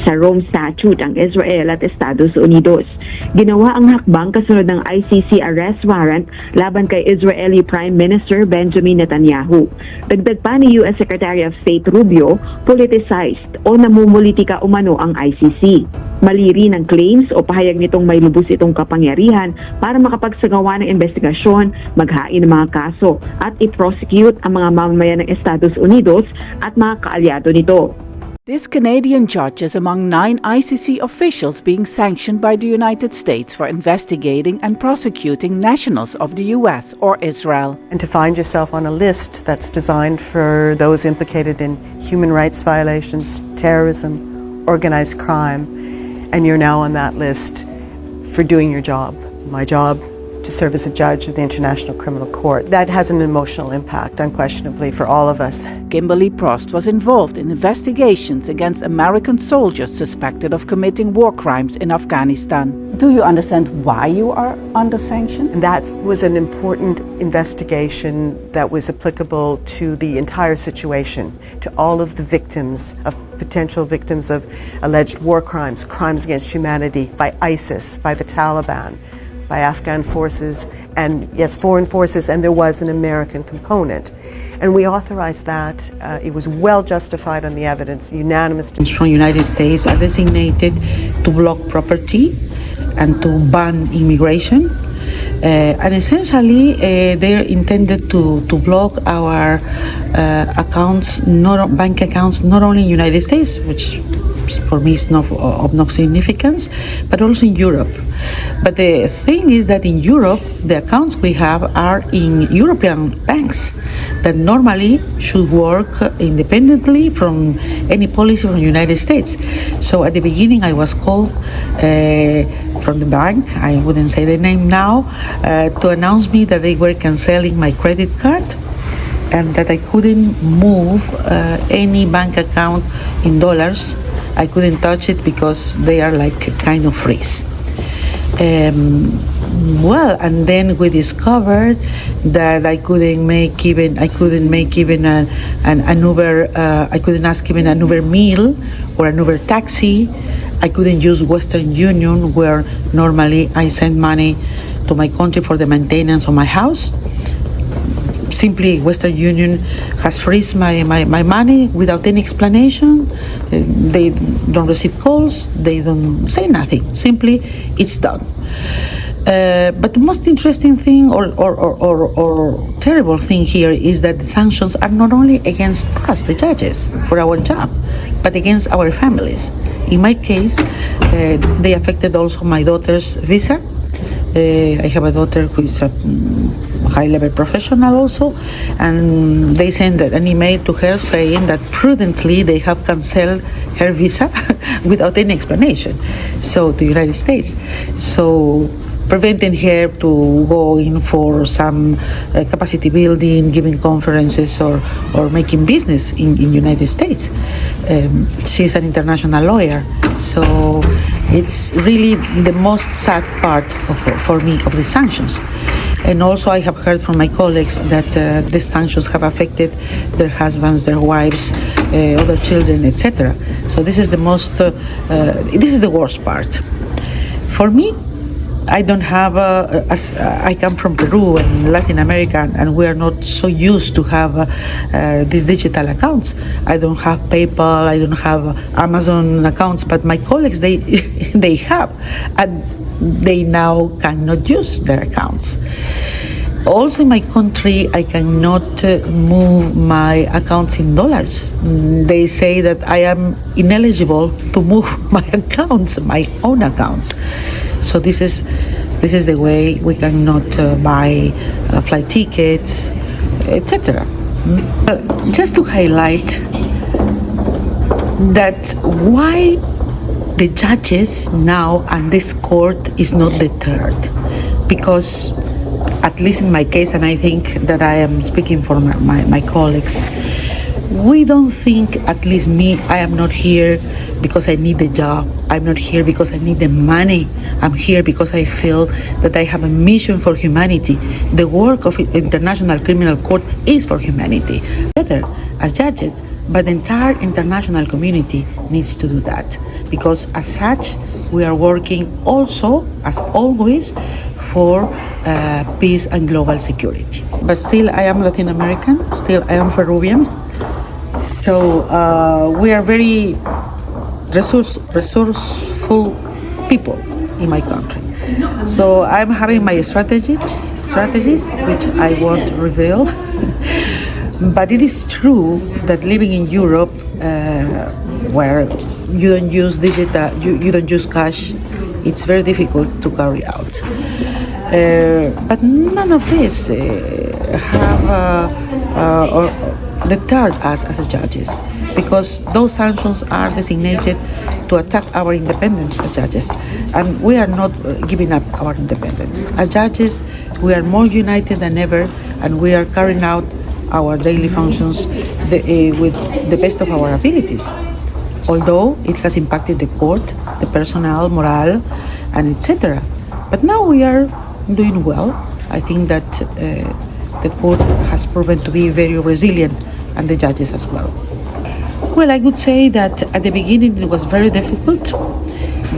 Sa Rome Statute ang Israel at Estados Unidos. Ginawa ang hakbang kasunod ng ICC arrest warrant laban kay Israeli Prime Minister Benjamin Netanyahu. Dagdag pa ni U.S. Secretary of State Rubio, politicized o namumulitika umano ang ICC. Mali rin ang claims o pahayag nitong may lubos itong kapangyarihan para makapagsagawa ng investigasyon, maghain ng mga kaso at i-prosecute ang mga mamamayan ng Estados Unidos at mga kaalyado nito. This Canadian judge is among 9 ICC officials being sanctioned by the United States for investigating and prosecuting nationals of the US or Israel. And to find yourself on a list that's designed for those implicated in human rights violations, terrorism, organized crime, and you're now on that list for doing your job. My job, to serve as a judge of the International Criminal Court. That has an emotional impact, unquestionably, for all of us. Kimberly Prost was involved in investigations against American soldiers suspected of committing war crimes in Afghanistan. Do you understand why you are under sanctions? And that was an important investigation that was applicable to the entire situation, to all of the victims, of potential victims of alleged war crimes, crimes against humanity by ISIS, by the Taliban, by Afghan forces, and yes, foreign forces, and there was an American component. And we authorized that. It was well justified on the evidence, unanimous. From the United States are designated to block property and to ban immigration. And essentially, they're intended to block our accounts, bank accounts, not only in the United States, which for me is not of no significance, but also in Europe. But the thing is that in Europe, the accounts we have are in European banks that normally should work independently from any policy from the United States. So at the beginning, I was called from the bank, I wouldn't say the name now, to announce me that they were canceling my credit card and that I couldn't move any bank account in dollars. I couldn't touch it because they are like kind of freeze. Well, and then we discovered that I couldn't make even an Uber. I couldn't ask even an Uber meal or an Uber taxi. I couldn't use Western Union, where normally I send money to my country for the maintenance of my house. Simply, Western Union has freezed my money without any explanation. They don't receive calls. They don't say nothing. Simply, it's done. But the most interesting thing or terrible thing here is that the sanctions are not only against us, the judges, for our job, but against our families. In my case, they affected also my daughter's visa. I have a daughter who is a high-level professional also, and they sent an email to her saying that prudently they have canceled her visa without any explanation, so to the United States. So preventing her to go in for some capacity building, giving conferences or making business in United States. She's an international lawyer, so it's really the most sad part for me of the sanctions. And also I have heard from my colleagues that the sanctions have affected their husbands, their wives, other children, etc. So this is the worst part. For me, I don't have, I come from Peru and Latin America, and we are not so used to have these digital accounts. I don't have PayPal, I don't have Amazon accounts, but my colleagues, they have, and they now cannot use their accounts. Also in my country, I cannot move my accounts in dollars. They say that I am ineligible to move my accounts, my own accounts. So this is the way we cannot buy flight tickets, etc. Just to highlight that why the judges now and this court is not deterred, because at least in my case, and I think that I am speaking for my colleagues, we don't think, at least me, I am not here because I need the job. I'm not here because I need the money. I'm here because I feel that I have a mission for humanity. The work of International Criminal Court is for humanity. Whether as judges, but the entire international community needs to do that. because as such, we are working also, as always, for peace and global security. But still, I am Latin American, still I am Peruvian, so we are very resourceful people in my country. So I'm having my strategies which I won't reveal. But it is true that living in Europe, where you don't use you don't use cash, it's very difficult to carry out. But none of this have or deterred us as judges, because those sanctions are designated to attack our independence as judges, and we are not giving up our independence. As judges, we are more united than ever, and we are carrying out our daily functions with the best of our abilities. Although it has impacted the court, the personnel, morale, and etc. But now we are doing well. I think that the court has proven to be very resilient, and the judges as well. Well, I would say that at the beginning it was very difficult,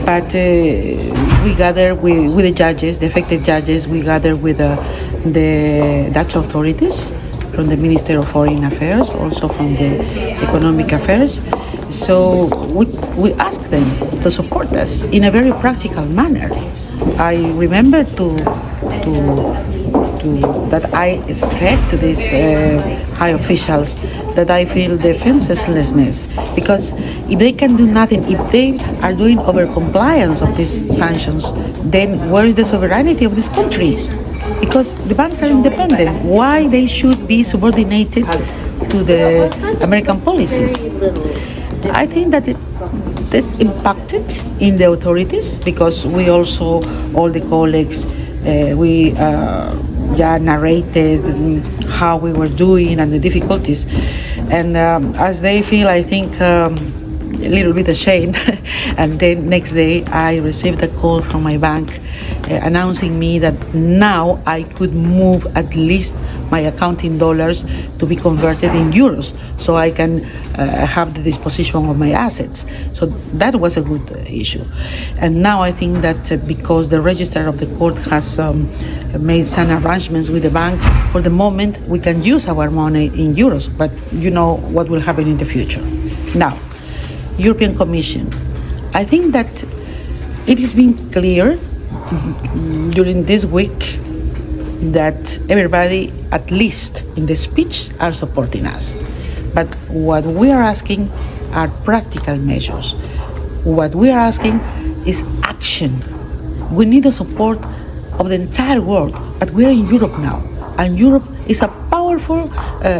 but we gathered with the judges, the affected judges, we gathered with the Dutch authorities, from the Ministry of Foreign Affairs, also from the Economic Affairs. So we asked them to support us in a very practical manner. I remember that I said to these high officials that I feel defenselessness, because if they can do nothing, if they are doing over-compliance of these sanctions, then where is the sovereignty of this country? Because the banks are independent. Why they should be subordinated to the American policies? I think that this impacted in the authorities, because we also, all the colleagues, we narrated how we were doing and the difficulties. And as they feel, I think, a little bit ashamed. And then next day I received a call from my bank announcing me that now I could move at least my account in dollars to be converted in euros, so I can have the disposition of my assets. So that was a good issue. And now I think that because the registrar of the court has made some arrangements with the bank, for the moment we can use our money in euros, but you know what will happen in the future. Now, European Commission. I think that it has been clear during this week that everybody, at least in the speech, are supporting us. But what we are asking are practical measures. What we are asking is action. We need the support of the entire world, but we are in Europe now, and Europe is a powerful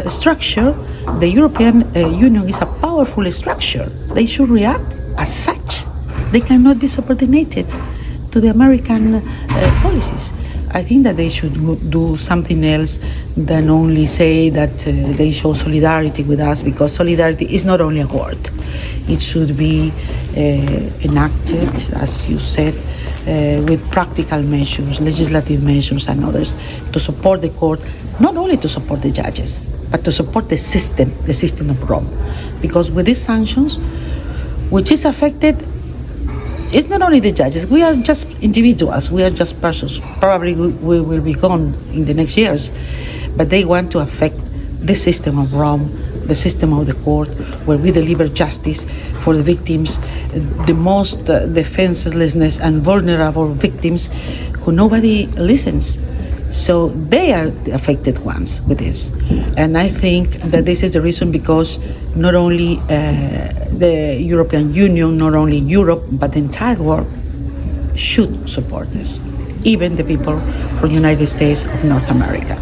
structure. The European Union is a powerful structure. They should react as such. They cannot be subordinated to the American policies. I think that they should do something else than only say that they show solidarity with us, because solidarity is not only a word. It should be enacted, as you said, with practical measures, legislative measures and others, to support the court, not only to support the judges, but to support the system of Rome. Because with these sanctions, which is affected, it's not only the judges, we are just individuals, we are just persons. Probably we will be gone in the next years, but they want to affect the system of Rome, the system of the court, where we deliver justice for the victims, the most defenselessness and vulnerable victims who nobody listens. So they are the affected ones with this. And I think that this is the reason, because not only the European Union, not only Europe, but the entire world should support this, even the people from the United States of North America.